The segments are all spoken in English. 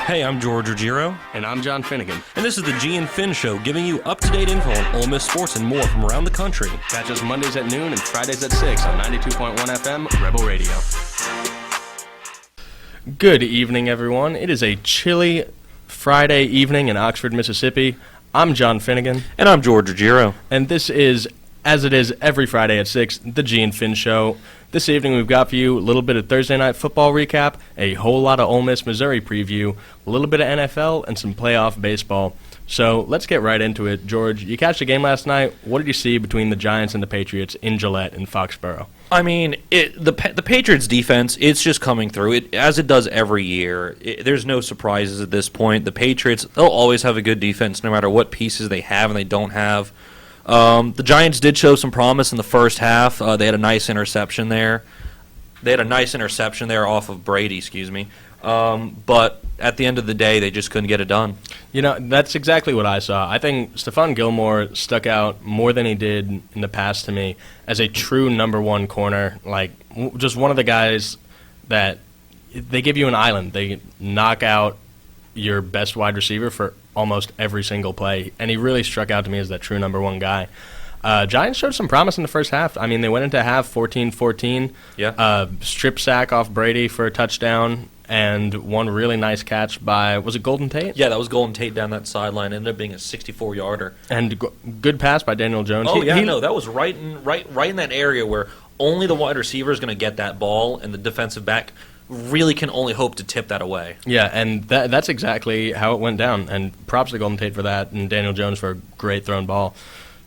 Hey, I'm George Ruggiero. And I'm John Finnegan. And this is the G and Finn Show, giving you up-to-date info on Ole Miss sports and more from around the country. Catch us Mondays at noon and Fridays at 6 on 92.1 FM, Rebel Radio. Good evening, everyone. It is a chilly Friday evening in Oxford, Mississippi. I'm John Finnegan. And I'm George Ruggiero. And this is, as it is every Friday at 6, the G and Finn Show. This evening we've got for you a little bit of Thursday night football recap, a whole lot of Ole Miss Missouri preview, a little bit of NFL, and some playoff baseball. So let's get right into it. George, you catch the game last night. What did you see between the Giants and the Patriots in Gillette and Foxborough? I mean, the Patriots' defense, it's just coming through, as it does every year. There's no surprises at this point. The Patriots, they'll always have a good defense no matter what pieces they have and they don't have. The Giants did show some promise in the first half. They had a nice interception there. Off of Brady, but at the end of the day, they just couldn't get it done. You know, that's exactly what I saw. I think Stephon Gilmore stuck out more than he did in the past to me as a true number one corner, like just one of the guys that they give you an island. They knock out your best wide receiver for almost every single play, and he really struck out to me as that true number one guy. Giants showed some promise in the first half. I mean, they went into half 14-14. Yeah. Strip sack off Brady for a touchdown, and one really nice catch by, was it Golden Tate? Yeah, that was Golden Tate down that sideline. Ended up being a 64-yarder. And good pass by Daniel Jones. Oh, that was right in that area where only the wide receiver is going to get that ball, and the defensive back really can only hope to tip that away. Yeah, and that's exactly how it went down. And props to Golden Tate for that, and Daniel Jones for a great thrown ball.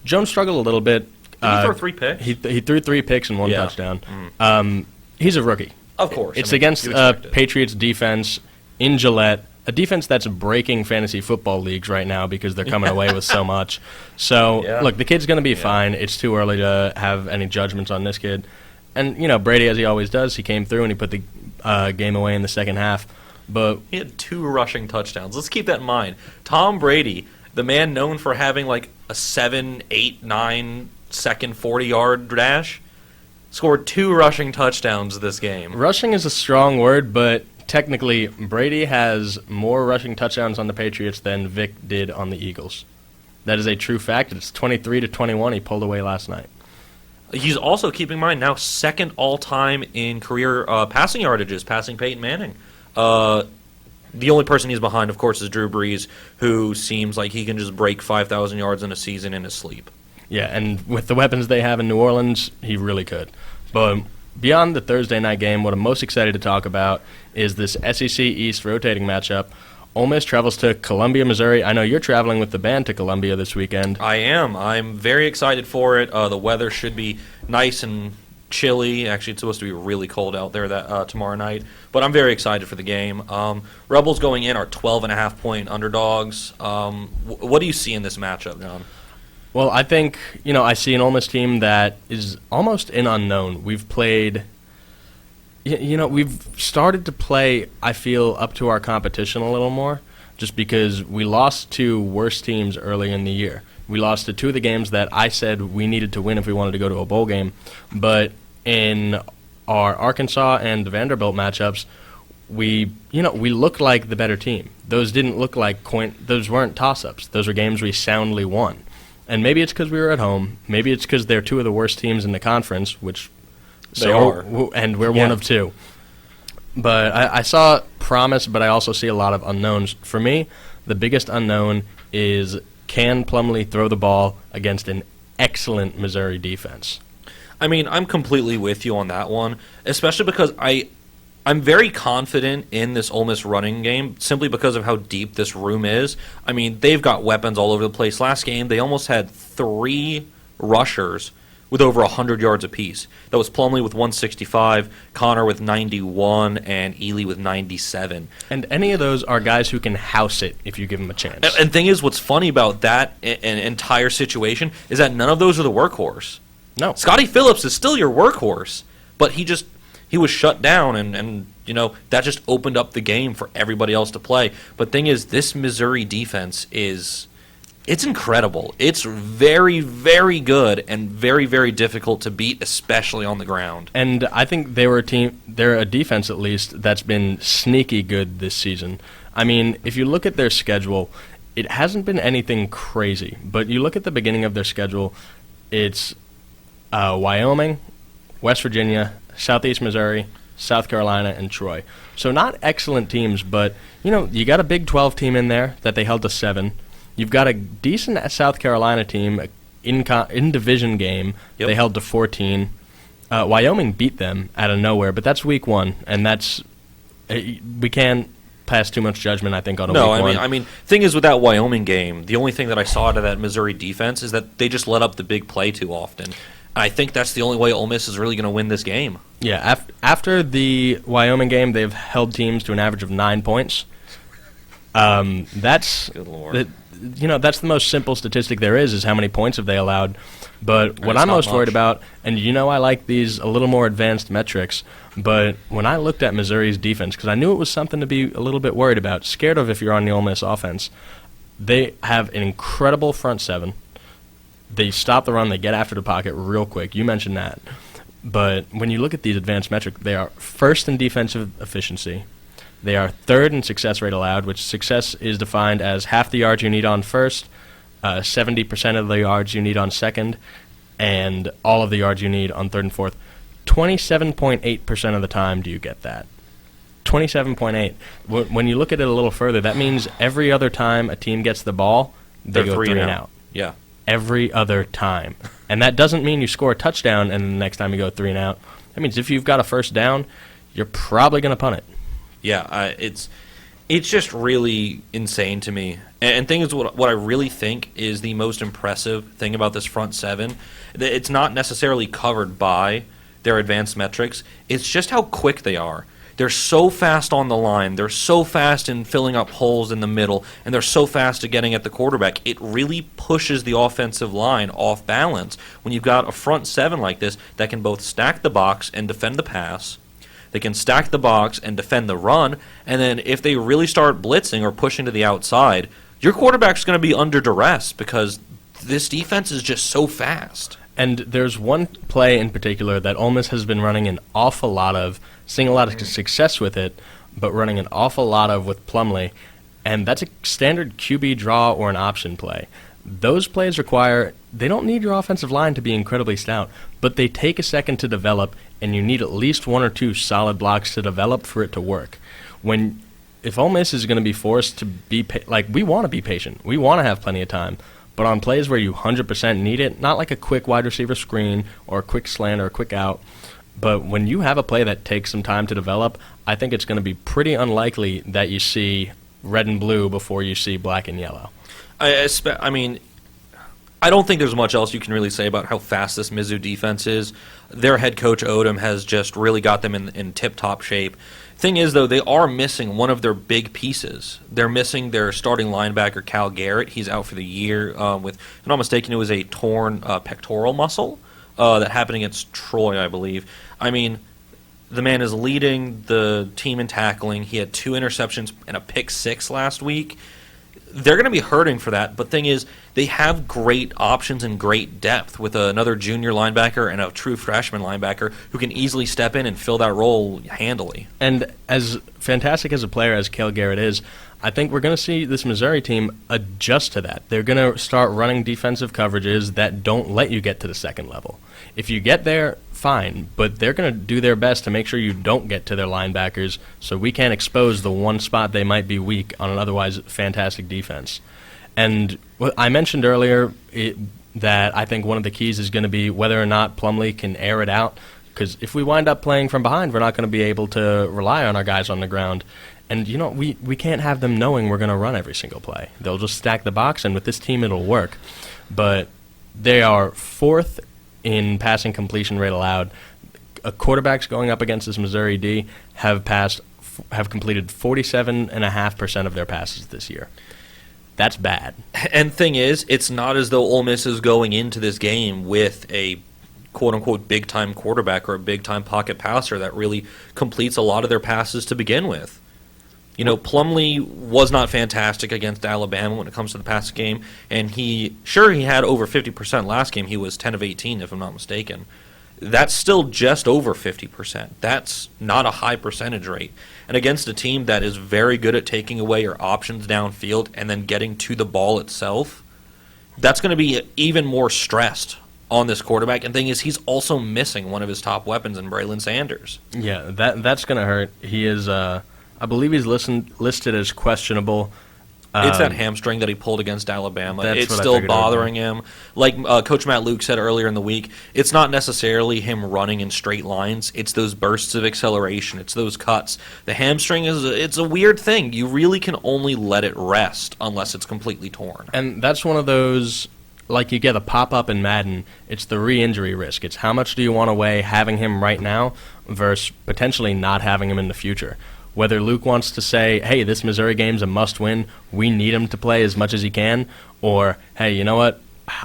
Jones struggled a little bit. Did he throw 3 picks? He threw 3 picks and 1 touchdown. He's a rookie. Of course. It's against Patriots defense in Gillette, a defense that's breaking fantasy football leagues right now because they're coming away with so much. So, look, the kid's going to be fine. It's too early to have any judgments on this kid. And, you know, Brady, as he always does, he came through and he put the game away in the second half. But he had 2 rushing touchdowns. Let's keep that in mind. Tom Brady, the man known for having like a 7, 8, 9 second 40-yard dash, scored 2 rushing touchdowns this game. Rushing is a strong word, but technically Brady has more rushing touchdowns on the Patriots than Vic did on the Eagles. That is a true fact. It's 23-21 he pulled away last night. He's also, keep in mind, now second all-time in career passing yardages, passing Peyton Manning. The only person he's behind, of course, is Drew Brees, who seems like he can just break 5,000 yards in a season in his sleep. Yeah, and with the weapons they have in New Orleans, he really could. But beyond the Thursday night game, what I'm most excited to talk about is this SEC East rotating matchup. Ole Miss travels to Columbia, Missouri. I know you're traveling with the band to Columbia this weekend. I am. I'm very excited for it. The weather should be nice and chilly. Actually, it's supposed to be really cold out there tomorrow night. But I'm very excited for the game. Rebels going in are 12.5-point underdogs. What do you see in this matchup, John? Well, I think, I see an Ole Miss team that is almost an unknown. We've played, we've started to play, I feel, up to our competition a little more, just because we lost to worse teams early in the year. We lost to 2 of the games that I said we needed to win if we wanted to go to a bowl game. But in our Arkansas and Vanderbilt matchups, we looked like the better team. Those didn't look like those weren't toss-ups. Those were games we soundly won. And maybe it's because we were at home. Maybe it's because they're 2 of the worst teams in the conference, which they are. And we're one of 2. But I saw promise, but I also see a lot of unknowns. For me, the biggest unknown is, can Plumlee throw the ball against an excellent Missouri defense? I mean, I'm completely with you on that one, especially because I'm very confident in this Ole Miss running game simply because of how deep this room is. I mean, they've got weapons all over the place. Last game, they almost had 3 rushers with over 100 yards apiece. That was Plumlee with 165, Connor with 91, and Ely with 97. And any of those are guys who can house it if you give them a chance. And thing is, what's funny about that entire situation is that none of those are the workhorse. No. Scotty Phillips is still your workhorse, but he was shut down, and that just opened up the game for everybody else to play. But thing is, this Missouri defense it's incredible. It's very, very good and very, very difficult to beat, especially on the ground. And I think they're a defense, at least, that's been sneaky good this season. I mean, if you look at their schedule, it hasn't been anything crazy. But you look at the beginning of their schedule, it's Wyoming, West Virginia, Southeast Missouri, South Carolina, and Troy. So not excellent teams, but, you got a Big 12 team in there that they held to 7. You've got a decent South Carolina team in division game. Yep. They held to 14. Wyoming beat them out of nowhere, but that's week 1, and we can't pass too much judgment, I think, on a week 1. I mean, thing is with that Wyoming game, the only thing that I saw out of that Missouri defense is that they just let up the big play too often. I think that's the only way Ole Miss is really going to win this game. Yeah, after the Wyoming game, they've held teams to an average of 9 points. That's Good Lord. That's the most simple statistic there is how many points have they allowed. But what it's I'm not most worried much. about, and I like these a little more advanced metrics, but when I looked at Missouri's defense, because I knew it was something to be a little bit worried about, scared of if you're on the Ole Miss offense, they have an incredible front 7. They stop the run, they get after the pocket real quick. You mentioned that. But when you look at these advanced metrics, they are first in defensive efficiency. They are third in success rate allowed, which success is defined as half the yards you need on first, 70% of the yards you need on second, and all of the yards you need on third and fourth. 27.8% of the time do you get that. 27.8. When you look at it a little further, that means every other time a team gets the ball, they go 3 and out. Yeah. Every other time. And that doesn't mean you score a touchdown and the next time you go 3 and out. That means if you've got a first down, you're probably going to punt it. Yeah, it's just really insane to me. And thing is, what I really think is the most impressive thing about this front 7, it's not necessarily covered by their advanced metrics. It's just how quick they are. They're so fast on the line. They're so fast in filling up holes in the middle, and they're so fast at getting at the quarterback. It really pushes the offensive line off balance when you've got a front 7 like this that can both stack the box and defend the pass. They can stack the box and defend the run, and then if they really start blitzing or pushing to the outside, your quarterback's going to be under duress because this defense is just so fast. And there's one play in particular that Ole Miss has been running an awful lot of, seeing a lot of success with it, but running an awful lot of with Plumlee, and that's a standard QB draw or an option play. Those plays they don't need your offensive line to be incredibly stout, but they take a second to develop, and you need at least 1 or 2 solid blocks to develop for it to work. If Ole Miss is going to be forced to be, we want to be patient. We want to have plenty of time. But on plays where you 100% need it, not like a quick wide receiver screen or a quick slant or a quick out, but when you have a play that takes some time to develop, I think it's going to be pretty unlikely that you see red and blue before you see black and yellow. I mean, I don't think there's much else you can really say about how fast this Mizzou defense is. Their head coach, Odom, has just really got them in tip-top shape. Thing is, though, they are missing one of their big pieces. They're missing their starting linebacker, Cal Garrett. He's out for the year with, if I'm not mistaken, it was a torn pectoral muscle that happened against Troy, I believe. I mean, the man is leading the team in tackling. He had 2 interceptions and a pick 6 last week. They're going to be hurting for that, but thing is, they have great options and great depth with another junior linebacker and a true freshman linebacker who can easily step in and fill that role handily. And as fantastic as a player as Cale Garrett is, I think we're going to see this Missouri team adjust to that. They're going to start running defensive coverages that don't let you get to the second level. If you get there, fine, but they're going to do their best to make sure you don't get to their linebackers so we can't expose the one spot they might be weak on an otherwise fantastic defense. And I mentioned earlier that I think one of the keys is going to be whether or not Plumlee can air it out, because if we wind up playing from behind, we're not going to be able to rely on our guys on the ground. And, we can't have them knowing we're going to run every single play. They'll just stack the box, and with this team it'll work. But they are 4th in passing completion rate allowed. Quarterbacks going up against this Missouri D have completed 47.5% of their passes this year. That's bad. And thing is, it's not as though Ole Miss is going into this game with a quote-unquote big-time quarterback or a big-time pocket passer that really completes a lot of their passes to begin with. Plumlee was not fantastic against Alabama when it comes to the passing game, and he had over 50% last game. He was 10 of 18, if I'm not mistaken. that's still just over 50%. That's not a high percentage rate. And against a team that is very good at taking away your options downfield and then getting to the ball itself, that's going to be even more stressed on this quarterback. And the thing is, he's also missing one of his top weapons in Braylon Sanders. Yeah, that's going to hurt. He is, I believe he's listed as questionable. It's that hamstring that he pulled against Alabama. That's It's what I still figured it would bothering him. Like Coach Matt Luke said earlier in the week, it's not necessarily him running in straight lines. It's those bursts of acceleration. It's those cuts. The hamstring it's a weird thing. You really can only let it rest unless it's completely torn. And that's one of those, like you get a pop-up in Madden, it's the re-injury risk. It's how much do you want to weigh having him right now versus potentially not having him in the future. Whether Luke wants to say, hey, this Missouri game's a must-win, we need him to play as much as he can, or, hey, you know what,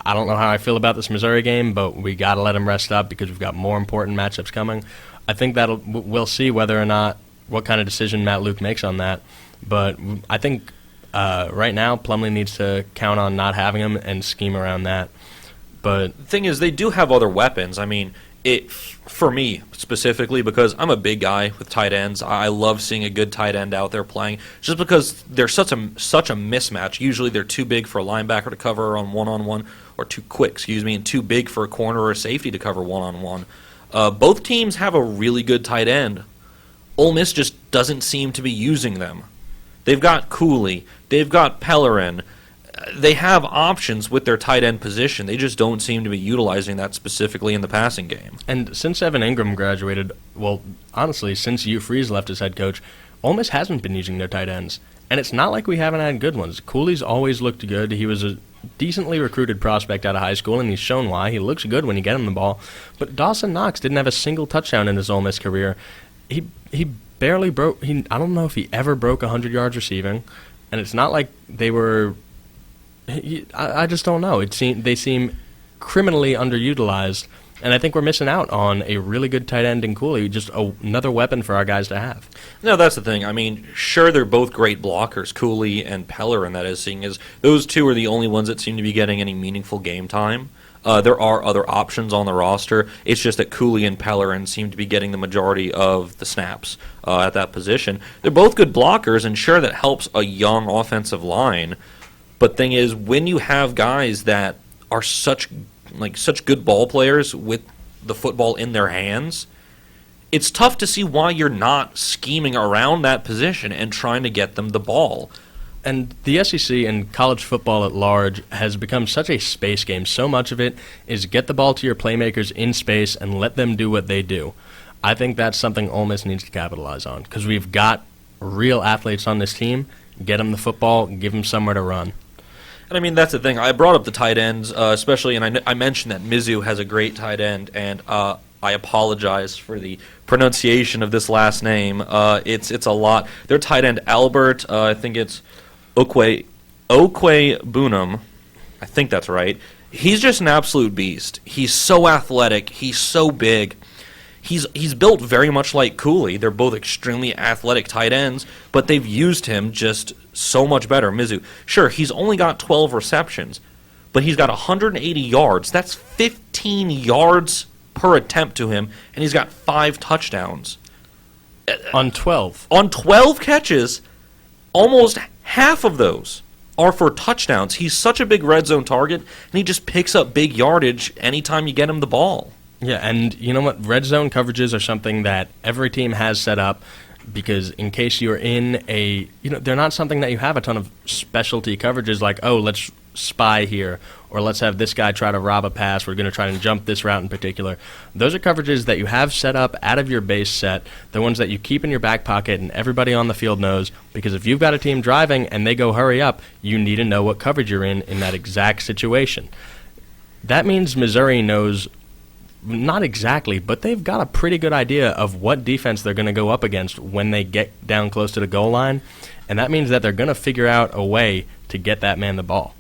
I don't know how I feel about this Missouri game, but we got to let him rest up because we've got more important matchups coming. I think we'll see whether or not, what kind of decision Matt Luke makes on that. But I think right now Plumlee needs to count on not having him and scheme around that. But the thing is, they do have other weapons. I mean, for me specifically, because I'm a big guy with tight ends, I love seeing a good tight end out there playing, just because they're such a mismatch. Usually they're too big for a linebacker to cover on one-on-one, or too quick, and too big for a corner or a safety to cover one-on-one. Both teams have a really good tight end. Ole Miss just doesn't seem to be using them. They've got Cooley, they've got Pellerin. They have options with their tight end position. They just don't seem to be utilizing that specifically in the passing game. And since Evan Ingram graduated, well, honestly, since Hugh Freeze left as head coach, Ole Miss hasn't been using their tight ends. And it's not like we haven't had good ones. Cooley's always looked good. He was a decently recruited prospect out of high school, and he's shown why. He looks good when you get him the ball. But Dawson Knox didn't have a single touchdown in his Ole Miss career. He barely broke. I don't know if he ever broke 100 yards receiving. And it's not like they were. I just don't know. They seem criminally underutilized, and I think we're missing out on a really good tight end in Cooley, just another weapon for our guys to have. No, that's the thing. I mean, sure, they're both great blockers, Cooley and Pellerin, that is, seeing as those two are the only ones that seem to be getting any meaningful game time. There are other options on the roster. It's just that Cooley and Pellerin seem to be getting the majority of the snaps at that position. They're both good blockers, and sure, that helps a young offensive line. But thing is, when you have guys that are such good ball players with the football in their hands, it's tough to see why you're not scheming around that position and trying to get them the ball. And the SEC and college football at large has become such a space game. So much of it is get the ball to your playmakers in space and let them do what they do. I think that's something Ole Miss needs to capitalize on because we've got real athletes on this team. Get them the football, give them somewhere to run. And I mean, that's the thing. I brought up the tight ends, especially, and I mentioned that Mizzou has a great tight end, and I apologize for the pronunciation of this last name. It's a lot. Their tight end, Albert, I think it's Okwe Bunum. I think that's right. He's just an absolute beast. He's so athletic. He's so big. He's built very much like Cooley. They're both extremely athletic tight ends, but they've used him just so much better. Mizzou, sure, he's only got 12 receptions, but he's got 180 yards. That's 15 yards per attempt to him, and he's got 5 touchdowns. On 12? On 12 catches, almost half of those are for touchdowns. He's such a big red zone target, and he just picks up big yardage anytime you get him the ball. Yeah, and you know what? Red zone coverages are something that every team has set up because in case you're in they're not something that you have a ton of specialty coverages like, oh, let's spy here, or let's have this guy try to rob a pass. We're going to try and jump this route in particular. Those are coverages that you have set up out of your base set, the ones that you keep in your back pocket and everybody on the field knows, because if you've got a team driving and they go hurry up, you need to know what coverage you're in that exact situation. That means Missouri knows. Not exactly, but they've got a pretty good idea of what defense they're going to go up against when they get down close to the goal line, and that means that they're going to figure out a way to get that man the ball.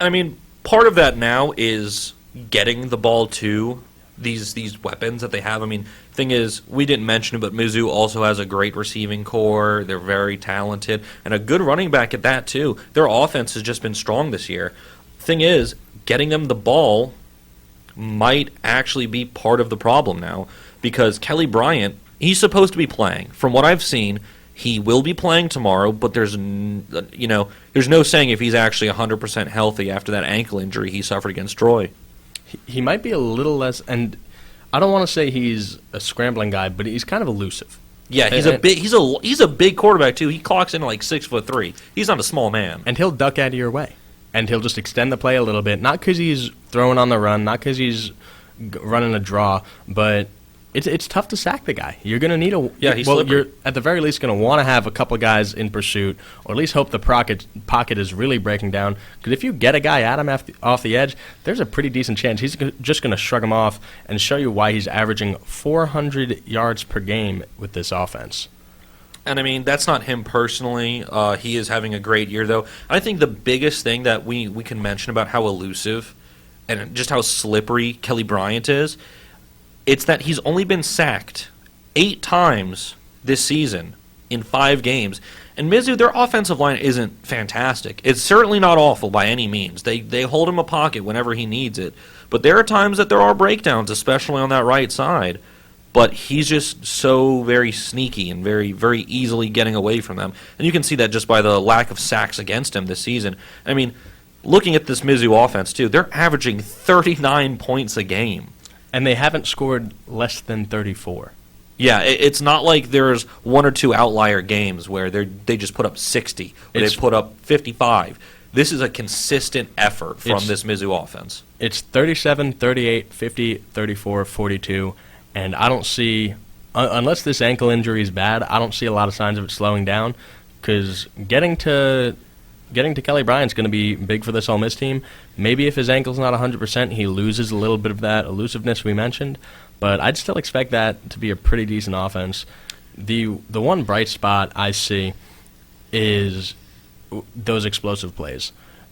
I mean, part of that now is getting the ball to these weapons that they have. I mean, thing is, we didn't mention it, but Mizzou also has a great receiving core. They're very talented, and a good running back at that, too. Their offense has just been strong this year. Thing is, getting them the ball might actually be part of the problem now, because Kelly Bryant, he's supposed to be playing. From what I've seen, he will be playing tomorrow, but there's no saying if he's actually 100% healthy after that ankle injury he suffered against Troy. He might be a little less, and I don't want to say he's a scrambling guy, but he's kind of elusive. Yeah, he's a big quarterback too. He clocks in like 6'3". He's not a small man. And he'll duck out of your way. And he'll just extend the play a little bit, not because he's throwing on the run, not because he's running a draw, but it's tough to sack the guy. You're going to need he's well, slippery. you're at the very least going to want to have a couple of guys in pursuit, or at least hope the pocket is really breaking down. Because if you get a guy at him off the edge, there's a pretty decent chance he's just going to shrug him off and show you why he's averaging 400 yards per game with this offense. And I mean, that's not him personally. He is having a great year, though. I think the biggest thing that we can mention about how elusive and just how slippery Kelly Bryant is, it's that he's only been sacked 8 times this season in 5 games. And Mizzou, their offensive line isn't fantastic. It's certainly not awful by any means. They hold him a pocket whenever he needs it. But there are times that there are breakdowns, especially on that right side. But he's just so very sneaky and very, very easily getting away from them. And you can see that just by the lack of sacks against him this season. I mean, looking at this Mizzou offense, too, they're averaging 39 points a game. And they haven't scored less than 34. Yeah, it's not like there's 1 or 2 outlier games where they just put up 60, or they put up 55. This is a consistent effort from this Mizzou offense. It's 37, 38, 50, 34, 42. And I don't see, unless this ankle injury is bad, I don't see a lot of signs of it slowing down. Because getting to Kelly Bryant's going to be big for this Ole Miss team. Maybe if his ankle's not 100%, he loses a little bit of that elusiveness we mentioned. But I'd still expect that to be a pretty decent offense. The one bright spot I see is those explosive plays.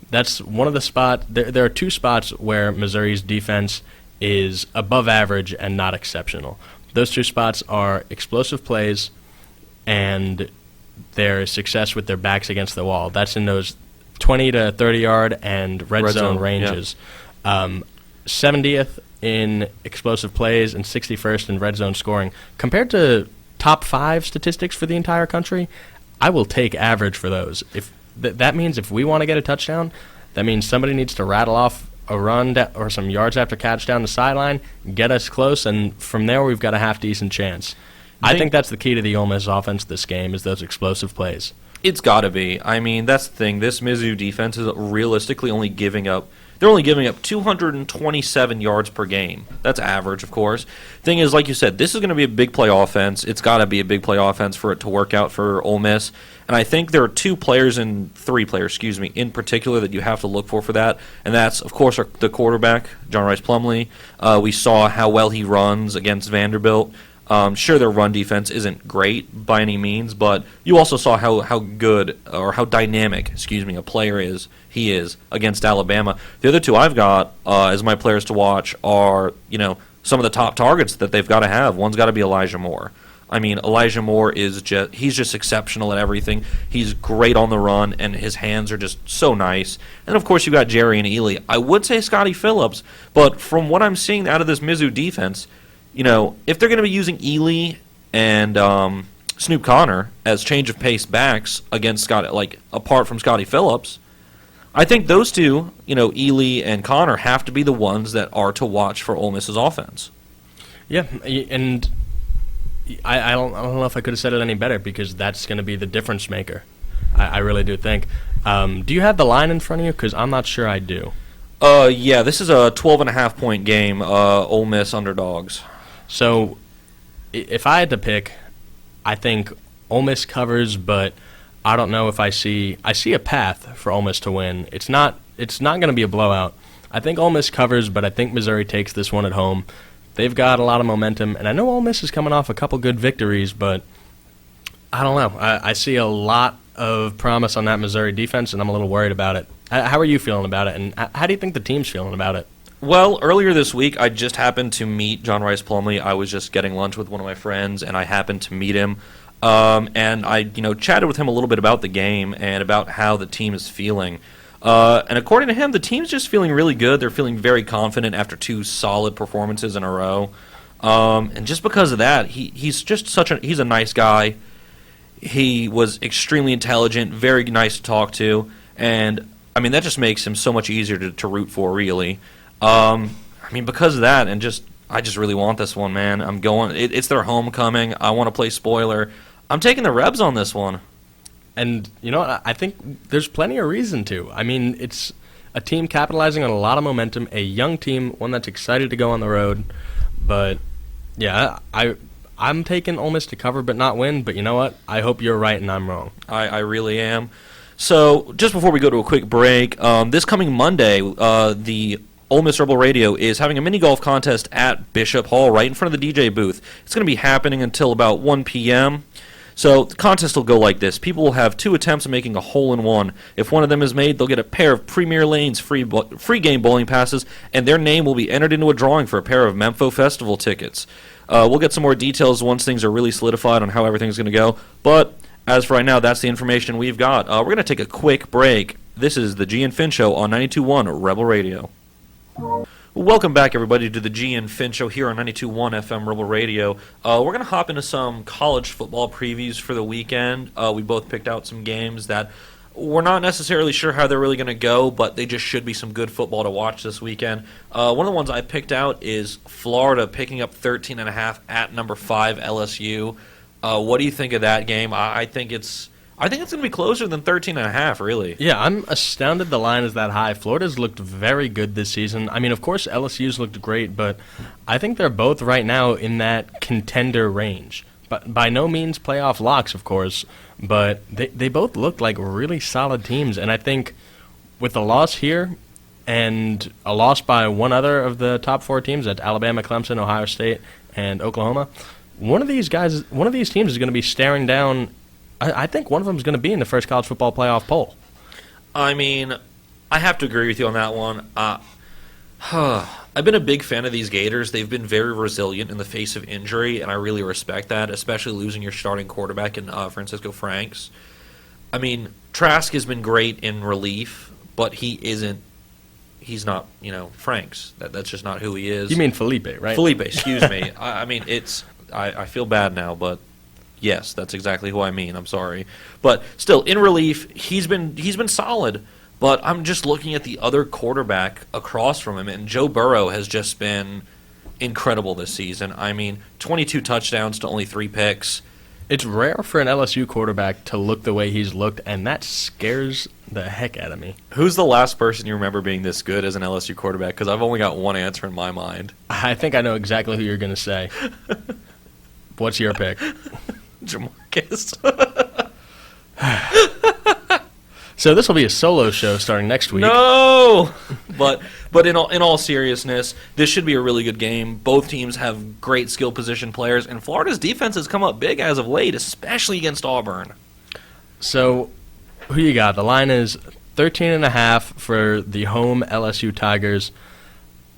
That's one of the spots. There are 2 spots where Missouri's defense is above average and not exceptional. Those 2 spots are explosive plays and their success with their backs against the wall. That's in those 20 to 30 yard and red zone ranges. Yeah. 70th in explosive plays and 61st in red zone scoring. Compared to top 5 statistics for the entire country, I will take average for those. If that means if we want to get a touchdown, that means somebody needs to rattle off a run or some yards after catch down the sideline, get us close, and from there we've got a half-decent chance. I think that's the key to the Ole Miss offense this game is those explosive plays. It's got to be. I mean, that's the thing. This Mizzou defense is realistically only giving up 227 yards per game. That's average, of course. Thing is, like you said, this is going to be a big play offense. It's got to be a big play offense for it to work out for Ole Miss. And I think there are 3 players, in particular that you have to look for that. And that's, of course, the quarterback, John Rice Plumlee. We saw how well he runs against Vanderbilt. Sure, their run defense isn't great by any means, but you also saw how good or how dynamic, a player he is against Alabama. The other 2 I've got as my players to watch are, some of the top targets that they've got to have. One's got to be Elijah Moore. I mean, Elijah Moore he's just exceptional at everything. He's great on the run, and his hands are just so nice. And, of course, you got Jerry and Ely. I would say Scotty Phillips, but from what I'm seeing out of this Mizzou defense, if they're going to be using Ely and Snoop Connor as change of pace backs against Scotty, apart from Scotty Phillips, I think those 2, Ely and Connor, have to be the ones that are to watch for Ole Miss's offense. Yeah, and I don't know if I could have said it any better because that's going to be the difference maker. I really do think. Do you have the line in front of you? Because I'm not sure I do. Yeah, this is a 12.5-point game. Ole Miss underdogs. So, if I had to pick, I think Ole Miss covers, but I don't know if I see a path for Ole Miss to win. It's not going to be a blowout. I think Ole Miss covers, but I think Missouri takes this one at home. They've got a lot of momentum, and I know Ole Miss is coming off a couple good victories, but I don't know. I see a lot of promise on that Missouri defense, and I'm a little worried about it. How are you feeling about it, and how do you think the team's feeling about it? Well, earlier this week, I just happened to meet John Rice Plumlee. I was just getting lunch with one of my friends, and I happened to meet him. And I, chatted with him a little bit about the game and about how the team is feeling. And according to him, the team's just feeling really good. They're feeling very confident after 2 solid performances in a row. And just because of that, he's just he's a nice guy. He was extremely intelligent, very nice to talk to, and I mean that just makes him so much easier to root for, really. I mean, because of that, and I just really want this one, man. I'm going. It's their homecoming. I want to play spoiler. I'm taking the Rebs on this one. And, you know what, I think there's plenty of reason to. I mean, it's a team capitalizing on a lot of momentum, a young team, one that's excited to go on the road. But, yeah, I'm taking Ole Miss to cover but not win. But you know what? I hope you're right and I'm wrong. I really am. So, just before we go to a quick break, this coming Monday, the Ole Miss Rebel Radio is having a mini golf contest at Bishop Hall right in front of the DJ booth. It's going to be happening until about 1 p.m., So the contest will go like this. People will have 2 attempts at making a hole-in-one. If one of them is made, they'll get a pair of Premier Lanes free game bowling passes, and their name will be entered into a drawing for a pair of Mempho Festival tickets. We'll get some more details once things are really solidified on how everything's going to go. But as for right now, that's the information we've got. We're going to take a quick break. This is the G and Finn Show on 92.1 Rebel Radio. Welcome back, everybody, to the G and Finn Show here on 92.1 FM Rebel Radio. We're going to hop into some college football previews for the weekend. We both picked out some games that we're not necessarily sure how they're really going to go, but they just should be some good football to watch this weekend. One of the ones I picked out is Florida picking up 13.5 at number 5 LSU. What do you think of that game? I think it's going to be closer than 13.5, really. Yeah, I'm astounded the line is that high. Florida's looked very good this season. I mean, of course, LSU's looked great, but I think they're both right now in that contender range. But by no means playoff locks, of course, but they both looked like really solid teams. And I think with the loss here and a loss by one other of the top 4 teams, that's Alabama, Clemson, Ohio State, and Oklahoma, one of these teams is going to be staring down. I think one of them is going to be in the first college football playoff poll. I mean, I have to agree with you on that one. I've been a big fan of these Gators. They've been very resilient in the face of injury, and I really respect that, especially losing your starting quarterback in Francisco Franks. I mean, Trask has been great in relief, but he's not, Franks. That's just not who he is. You mean Felipe, right? Felipe, excuse me. I mean, I feel bad now, but yes, that's exactly who I mean. I'm sorry. But still, in relief, he's been solid. But I'm just looking at the other quarterback across from him, and Joe Burrow has just been incredible this season. I mean, 22 touchdowns to only 3 picks. It's rare for an LSU quarterback to look the way he's looked, and that scares the heck out of me. Who's the last person you remember being this good as an LSU quarterback? Because I've only got one answer in my mind. I think I know exactly who you're going to say. What's your pick? Jamarcus. So this will be a solo show starting next week. No! But in all seriousness, this should be a really good game. Both teams have great skill position players, and Florida's defense has come up big as of late, especially against Auburn. So who you got? The line is 13.5 for the home LSU Tigers.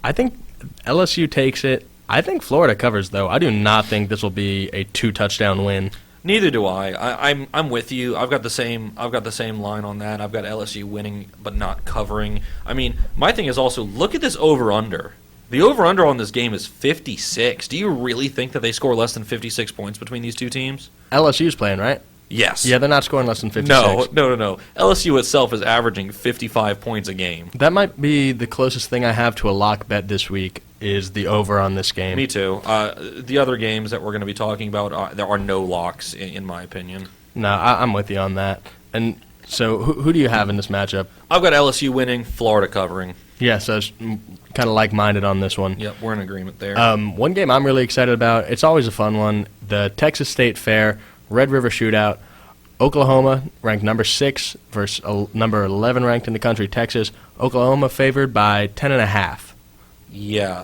I think LSU takes it. I think Florida covers, though. I do not think this will be a 2-touchdown win. Neither do I. I'm with you. I've got the same line on that. I've got LSU winning but not covering. I mean, my thing is also look at this over/under. The over/under on this game is 56. Do you really think that they score less than 56 points between these two teams? LSU's playing, right? Yes. Yeah, they're not scoring less than 56. No. LSU itself is averaging 55 points a game. That might be the closest thing I have to a lock bet this week is the over on this game. Me too. The other games that we're going to be talking about, there are no locks, in my opinion. No, I'm with you on that. And so who do you have in this matchup? I've got LSU winning, Florida covering. Yeah, so it's kind of like-minded on this one. Yep, we're in agreement there. One game I'm really excited about, it's always a fun one, the Texas State Fair Red River Shootout. Oklahoma ranked number 6 versus number 11 ranked in the country, Texas. Oklahoma favored by 10.5. Yeah,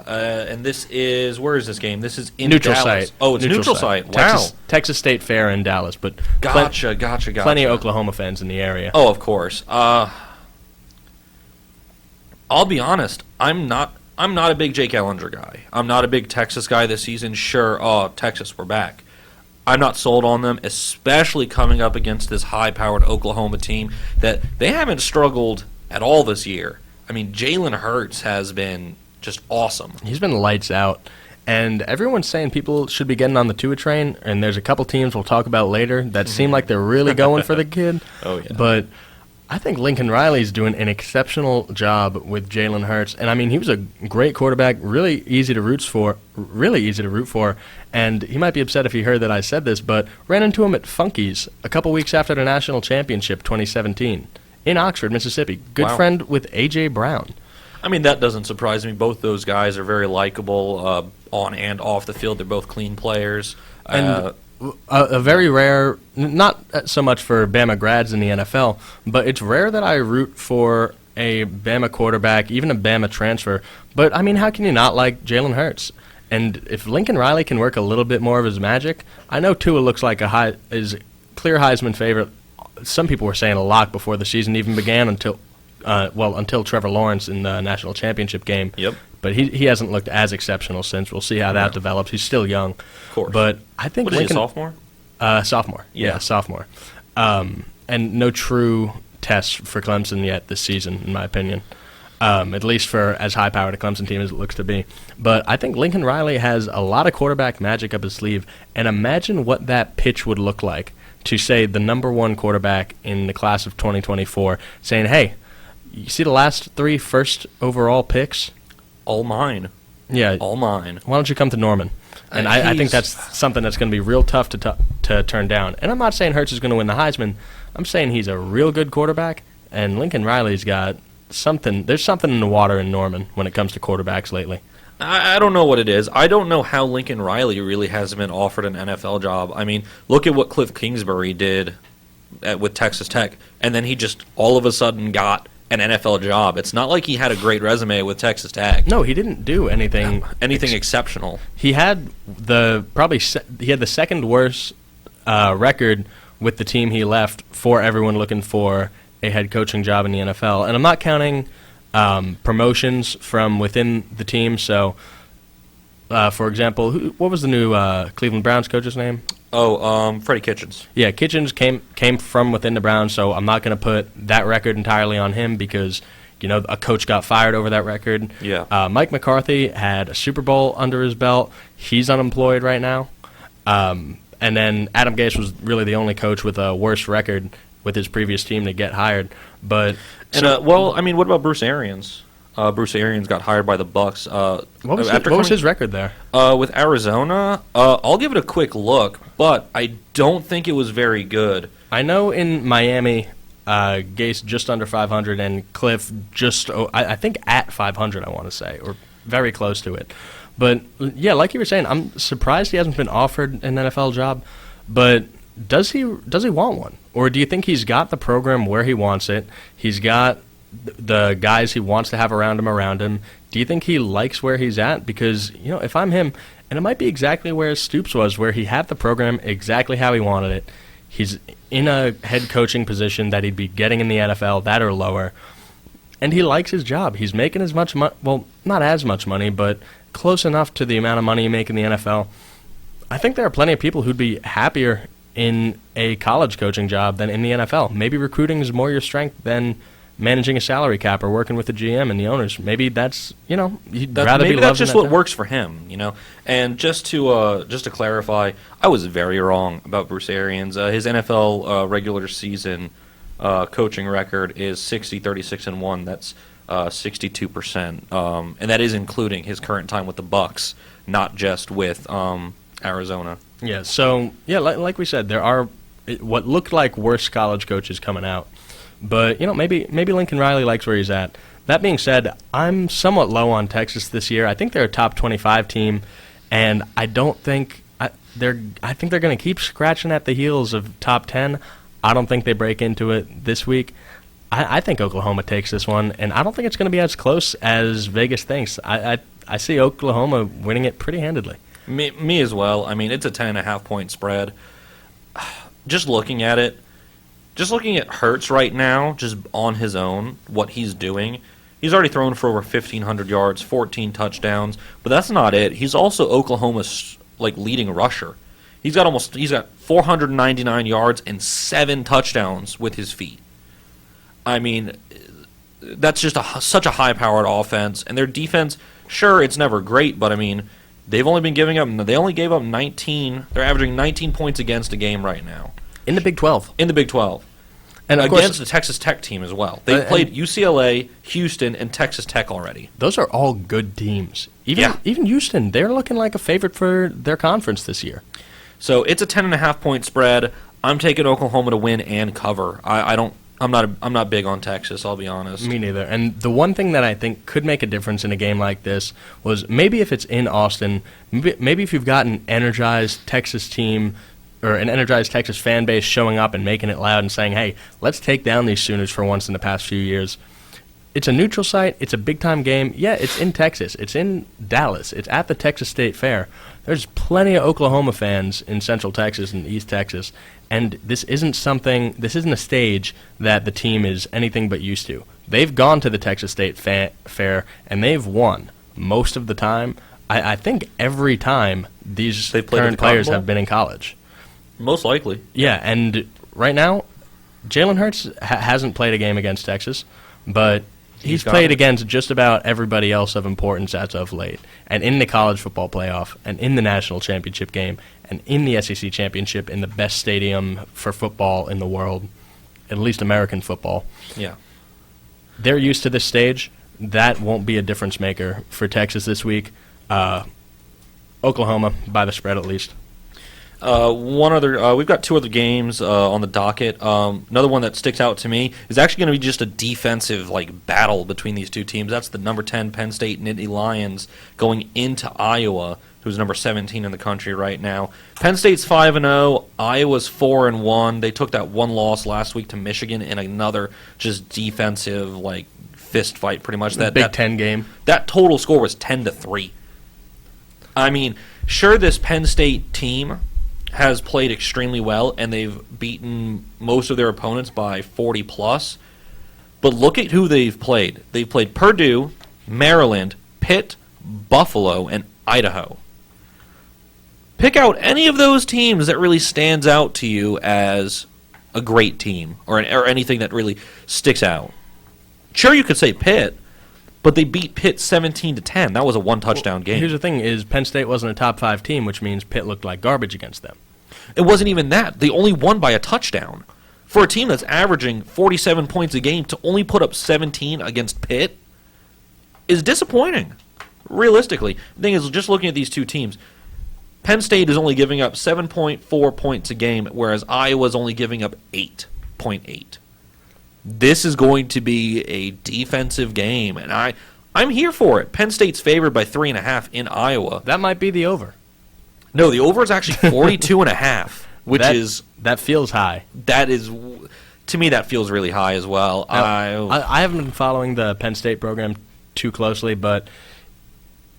and this is, where is this game? This is in neutral Dallas. site. Oh, it's neutral site. Wow. Texas State Fair in Dallas, but Gotcha. Plenty of Oklahoma fans in the area. Oh, of course. I'll be honest. I'm not a big Jake Ellinger guy. I'm not a big Texas guy this season. Sure, Texas, we're back. I'm not sold on them, especially coming up against this high-powered Oklahoma team that they haven't struggled at all this year. I mean, Jalen Hurts has been just awesome. He's been lights out. And everyone's saying people should be getting on the Tua train, and there's a couple teams we'll talk about later that seem like they're really going for the kid. Oh, yeah. But I think Lincoln Riley's doing an exceptional job with Jalen Hurts. And, I mean, he was a great quarterback, really easy to root for, and he might be upset if he heard that I said this, but ran into him at Funky's a couple weeks after the national championship 2017 in Oxford, Mississippi. Good Wow. friend with A.J. Brown. I mean, that doesn't surprise me. Both those guys are very likable on and off the field. They're both clean players. And a very rare, not so much for Bama grads in the NFL, but it's rare that I root for a Bama quarterback, even a Bama transfer. But, I mean, how can you not like Jalen Hurts? And if Lincoln Riley can work a little bit more of his magic, I know Tua looks like is clear Heisman favorite. Some people were saying a lock before the season even began until Trevor Lawrence in the national championship game. Yep. But he hasn't looked as exceptional since. We'll see how that develops. He's still young. Of course. But I think What is he, a Lincoln, sophomore? Sophomore. Yeah. Sophomore. And no true tests for Clemson yet this season, in my opinion. At least for as high-powered a Clemson team as it looks to be. But I think Lincoln Riley has a lot of quarterback magic up his sleeve. And imagine what that pitch would look like to, say, the number one quarterback in the class of 2024, saying, hey, you see the last 3 first overall picks? All mine. Yeah. All mine. Why don't you come to Norman? And I think that's something that's going to be real tough to turn down. And I'm not saying Hurts is going to win the Heisman. I'm saying he's a real good quarterback, and Lincoln Riley's got something. There's something in the water in Norman when it comes to quarterbacks lately. I don't know what it is. I don't know how Lincoln Riley really hasn't been offered an NFL job. I mean, look at what Cliff Kingsbury did with Texas Tech, and then he just all of a sudden got an NFL job. It's not like he had a great resume with Texas Tech. No, he didn't do anything Exceptional. He had the second worst record with the team he left for everyone looking for a head coaching job in the NFL. And I'm not counting promotions from within the team. So, for example, what was the new Cleveland Browns coach's name? Freddie Kitchens. Yeah, Kitchens came from within the Browns, so I'm not going to put that record entirely on him because, a coach got fired over that record. Yeah. Mike McCarthy had a Super Bowl under his belt. He's unemployed right now. And then Adam Gase was really the only coach with a worse record with his previous team to get hired. But what about Bruce Arians? Bruce Arians got hired by the Bucks. What was his record there? With Arizona, I'll give it a quick look, but I don't think it was very good. I know in Miami, Gase just under 500 and Cliff just, I think at 500, I want to say, or very close to it. But, yeah, like you were saying, I'm surprised he hasn't been offered an NFL job, but does he want one? Or do you think he's got the program where he wants it? He's got the guys he wants to have around him. Do you think he likes where he's at? Because, if I'm him, and it might be exactly where Stoops was, where he had the program exactly how he wanted it. He's in a head coaching position that he'd be getting in the NFL, that or lower. And he likes his job. He's making as much money, well, not as much money, but close enough to the amount of money you make in the NFL. I think there are plenty of people who'd be happier in a college coaching job than in the NFL. Maybe recruiting is more your strength than managing a salary cap or working with the GM and the owners. Maybe that's, he'd rather be loved. Maybe that's just what job. works for him, And just to clarify, I was very wrong about Bruce Arians. His NFL regular season coaching record is 60-36-1. That's 62%, and that is including his current time with the Bucks, not just with Arizona. Yeah. So like we said, there are what looked like worse college coaches coming out. But, maybe Lincoln Riley likes where he's at. That being said, I'm somewhat low on Texas this year. I think they're a top 25 team, and I think they're going to keep scratching at the heels of top 10. I don't think they break into it this week. I think Oklahoma takes this one, and I don't think it's going to be as close as Vegas thinks. I see Oklahoma winning it pretty handedly. Me as well. I mean, it's a 10.5-point spread. Just looking at it, just looking at Hurts right now, just on his own, what he's doing, he's already thrown for over 1,500 yards, 14 touchdowns, but that's not it. He's also Oklahoma's leading rusher. He's got 499 yards and 7 touchdowns with his feet. I mean, that's just such a high-powered offense, and their defense, sure, it's never great, but I mean, they only gave up 19. They're averaging 19 points against a game right now In the Big 12. in the Big 12. And of Against course, the Texas Tech team as well. They played UCLA, Houston, and Texas Tech already. those are all good teams. Yeah. Even Houston, they're looking like a favorite for their conference this year. So it's a 10.5 point spread. I'm taking Oklahoma to win and cover. I'm not big on Texas, I'll be honest. Me neither. And the one thing that I think could make a difference in a game like this was maybe if it's in Austin, maybe if you've got an energized Texas team or an energized Texas fan base showing up and making it loud and saying, hey, let's take down these Sooners for once in the past few years. It's a neutral site. It's a big-time game. Yeah, it's in Texas. It's in Dallas. It's at the Texas State Fair. There's plenty of Oklahoma fans in Central Texas and East Texas, and this isn't a stage that the team is anything but used to. They've gone to the Texas State Fair, and they've won most of the time. I think every time these They've played at current the Cotton players Bowl? have been in college. Most likely. Yeah, and right now, Jalen Hurts hasn't played a game against Texas, but he's got played it. against just about everybody else of importance as of late, and in the college football playoff, and in the national championship game, and in the SEC championship in the best stadium for football in the world, at least American football. Yeah. They're used to this stage. That won't be a difference maker for Texas this week. Oklahoma, by the spread at least. We've got two other games on the docket. Another one that sticks out to me is actually going to be just a defensive battle between these two teams. That's the number 10 Penn State Nittany Lions going into Iowa, who's number 17 in the country right now. Penn State's 5-0. Iowa's 4-1. They took that one loss last week to Michigan in another just defensive fist fight, pretty much. Big Ten game. That total score was 10-3. I mean, sure, this Penn State team has played extremely well, and they've beaten most of their opponents by 40+. But look at who they've played. They've played Purdue, Maryland, Pitt, Buffalo, and Idaho. Pick out any of those teams that really stands out to you as a great team, or anything that really sticks out. Sure, you could say Pitt, but they beat Pitt 17-10. That was a one-touchdown game. Here's the thing: is Penn State wasn't a top 5 team, which means Pitt looked like garbage against them. It wasn't even that. They only won by a touchdown. For a team that's averaging 47 points a game, to only put up 17 against Pitt is disappointing, realistically. The thing is, just looking at these two teams, Penn State is only giving up 7.4 points a game, whereas Iowa's only giving up 8.8. This is going to be a defensive game, and I'm here for it. Penn State's favored by 3.5 in Iowa. That might be the over. No, the over is actually 42.5, which that feels high. that is, to me, that feels really high as well. Now, I haven't been following the Penn State program too closely, but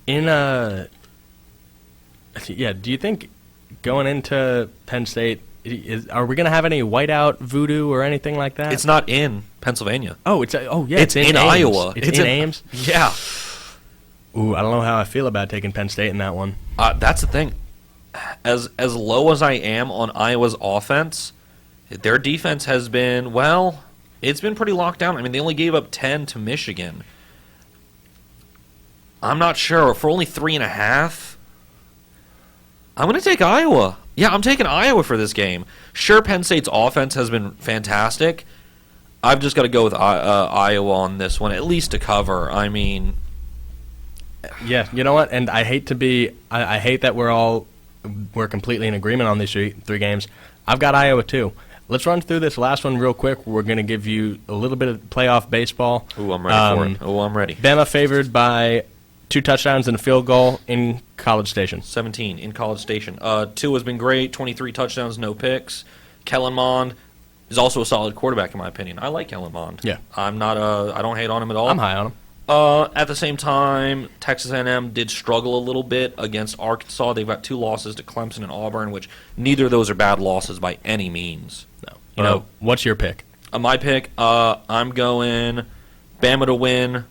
do you think going into Penn State, are we going to have any whiteout voodoo or anything like that? It's not in Pennsylvania. It's It's in Ames. Iowa. It's in Ames. Yeah. Ooh, I don't know how I feel about taking Penn State in that one. That's the thing. As low as I am on Iowa's offense, their defense has been, it's been pretty locked down. I mean, they only gave up 10 to Michigan. I'm not sure. For only 3.5, I'm going to take Iowa. Yeah, I'm taking Iowa for this game. Sure, Penn State's offense has been fantastic. I've just got to go with Iowa on this one, at least to cover. I mean, Yeah, you know what? And I hate to be, I hate that we're completely in agreement on these three games. I've got Iowa too. Let's run through this last one real quick. We're going to give you a little bit of playoff baseball. ooh, I'm ready for it. Oh, I'm ready. Bama favored by 2 touchdowns and a field goal in College Station. 17 in College Station. Tua's been great. 23 touchdowns, no picks. Kellen Mond is also a solid quarterback in my opinion. I like Kellen Mond. Yeah. I don't hate on him at all. I'm high on him. At the same time, Texas A&M did struggle a little bit against Arkansas. They've got 2 losses to Clemson and Auburn, which neither of those are bad losses by any means. No. What's your pick? My pick, I'm going Bama to win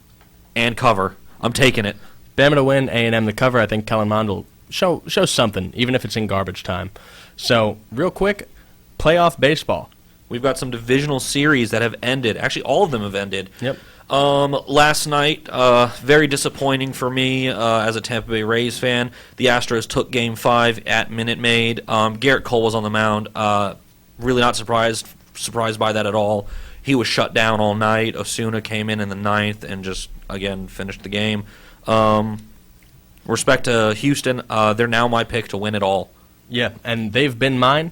and cover. I'm taking it. Bama to win, A&M to cover. I think Kellen Mond will show something, even if it's in garbage time. So, real quick, playoff baseball. We've got some divisional series that have ended. Actually, all of them have ended. Yep. Last night, very disappointing for me as a Tampa Bay Rays fan. The Astros took Game 5 at Minute Maid. Garrett Cole was on the mound. Really not surprised by that at all. He was shut down all night. Osuna came in the ninth and just, again, finished the game. Respect to Houston. They're now my pick to win it all. Yeah, and they've been mine.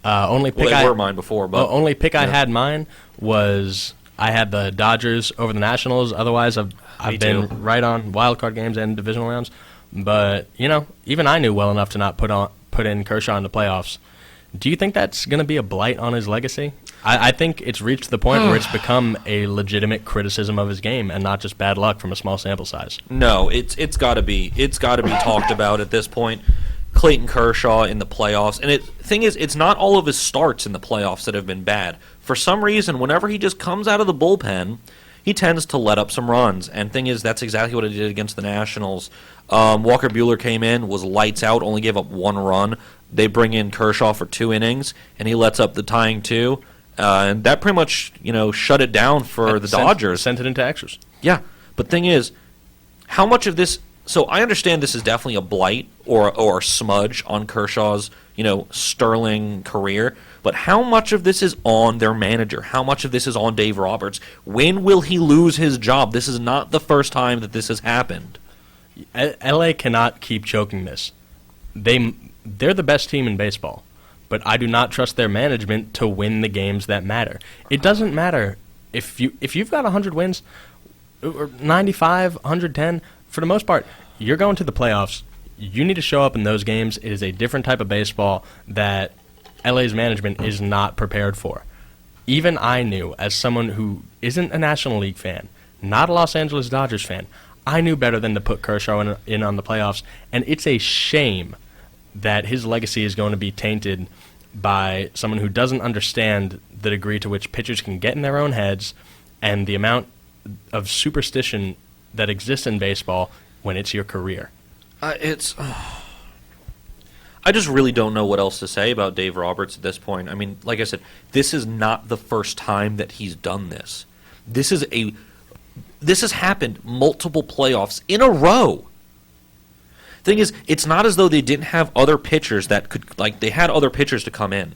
Only pick They were mine before, but only pick I had mine was I had the Dodgers over the Nationals. Otherwise, I've been too. right on wild card games and divisional rounds. But even I knew well enough to not put in Kershaw in the playoffs. Do you think that's going to be a blight on his legacy? I think it's reached the point where it's become a legitimate criticism of his game and not just bad luck from a small sample size. No, it's got to be talked about at this point. Clayton Kershaw in the playoffs, and thing is, it's not all of his starts in the playoffs that have been bad. For some reason, whenever he just comes out of the bullpen, he tends to let up some runs. And thing is, that's exactly what he did against the Nationals. Walker Buehler came in, was lights out, only gave up 1 run. They bring in Kershaw for 2 innings, and he lets up the tying 2. And that pretty much, shut it down for the Dodgers. Sent it into extras. Yeah, but thing is, how much of this? So I understand this is definitely a blight or a smudge on Kershaw's, sterling career. But how much of this is on their manager? How much of this is on Dave Roberts? When will he lose his job? This is not the first time that this has happened. LA cannot keep choking this. They're the best team in baseball, but I do not trust their management to win the games that matter. It doesn't matter if you've got 100 wins or 95, 110. For the most part, you're going to the playoffs. You need to show up in those games. It is a different type of baseball that LA's management is not prepared for. Even I knew, as someone who isn't a National League fan, not a Los Angeles Dodgers fan, I knew better than to put Kershaw in on the playoffs, and it's a shame that his legacy is going to be tainted by someone who doesn't understand the degree to which pitchers can get in their own heads and the amount of superstition that exists in baseball when it's your career. I just really don't know what else to say about Dave Roberts at this point. I mean, like I said, this is not the first time that he's done this. This has happened multiple playoffs in a row. Thing is, it's not as though they didn't have other pitchers that could, they had other pitchers to come in.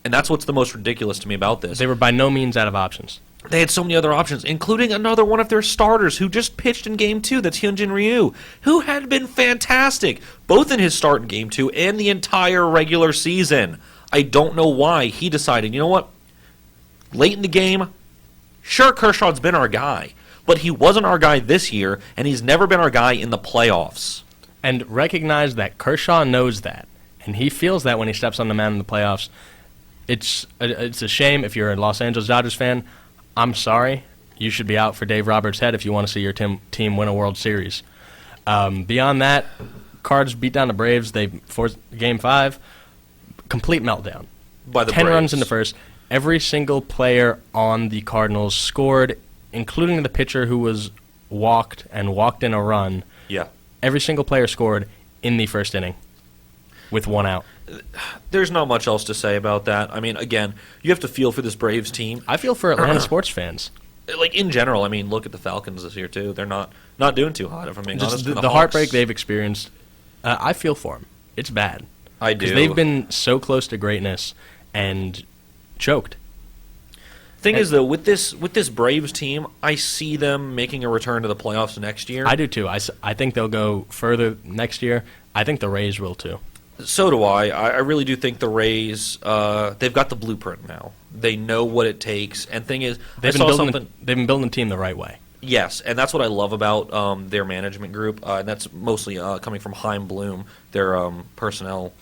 And that's what's the most ridiculous to me about this. They were by no means out of options. They had so many other options, including another one of their starters who just pitched in Game 2, that's Hyunjin Ryu, who had been fantastic, both in his start in Game 2 and the entire regular season. I don't know why he decided, you know what, late in the game, sure, Kershaw's been our guy, but he wasn't our guy this year, and he's never been our guy in the playoffs. And recognize that Kershaw knows that, and he feels that when he steps on the mound in the playoffs. It's a shame if you're a Los Angeles Dodgers fan. I'm sorry. You should be out for Dave Roberts' head if you want to see your team win a World Series. Beyond that, Cards beat down the Braves. They forced Game 5. Complete meltdown. By the 10 Braves. runs in the first. Every single player on the Cardinals scored, including the pitcher who was walked and walked in a run. Yeah. Every single player scored in the first inning with 1 out. There's not much else to say about that. I mean, again, you have to feel for this Braves team. I feel for Atlanta sports fans. In general, I mean, look at the Falcons this year, too. They're not doing too hot, if I'm being honest. Just And the heartbreak Hawks, they've experienced, I feel for them. It's bad. I do. Because they've been so close to greatness and choked. Thing is, though, with this Braves team, I see them making a return to the playoffs next year. I do, too. I think they'll go further next year. I think the Rays will, too. So do I. I really do think the Rays, they've got the blueprint now. They know what it takes. And thing is, They've been building the team the right way. Yes, and that's what I love about their management group. And that's mostly coming from Chaim Bloom, their personnel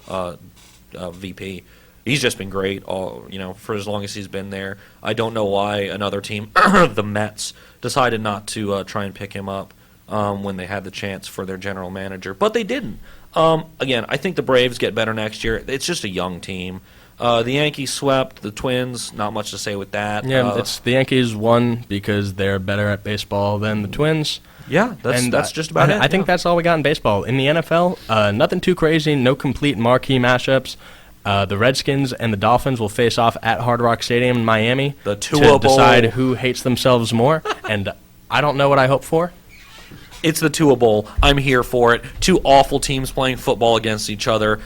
VP. He's just been great, for as long as he's been there. I don't know why another team, the Mets, decided not to try and pick him up when they had the chance for their general manager, but they didn't. Again, I think the Braves get better next year. It's just a young team. The Yankees swept the Twins. Not much to say with that. Yeah, it's the Yankees won because they're better at baseball than the Twins. Yeah, that's just about it. I think that's all we got in baseball. In the NFL, nothing too crazy, no complete marquee matchups. The Redskins and the Dolphins will face off at Hard Rock Stadium in Miami The to Tua Bowl. decide who hates themselves more. And I don't know what I hope for. It's the Tua Bowl. I'm here for it. Two awful teams playing football against each other.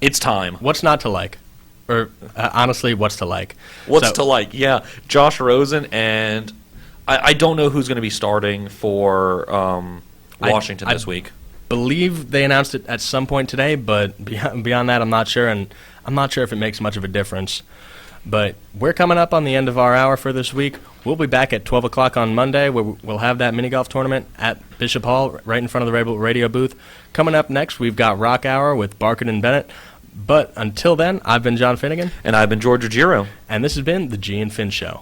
It's time. What's not to like? Or honestly, what's to like? What's So- to like? Yeah, Josh Rosen, and I don't know who's going to be starting for Washington this week. Believe they announced it at some point today, but beyond that, I'm not sure, and I'm not sure if it makes much of a difference. But we're coming up on the end of our hour for this week. We'll be back at 12 o'clock on Monday, where we'll have that mini golf tournament at Bishop Hall, right in front of the radio booth. Coming up next, we've got Rock Hour with Barkin and Bennett. But until then, I've been John Finnegan, And I've been George Ruggiero. and this has been the G and Finn Show.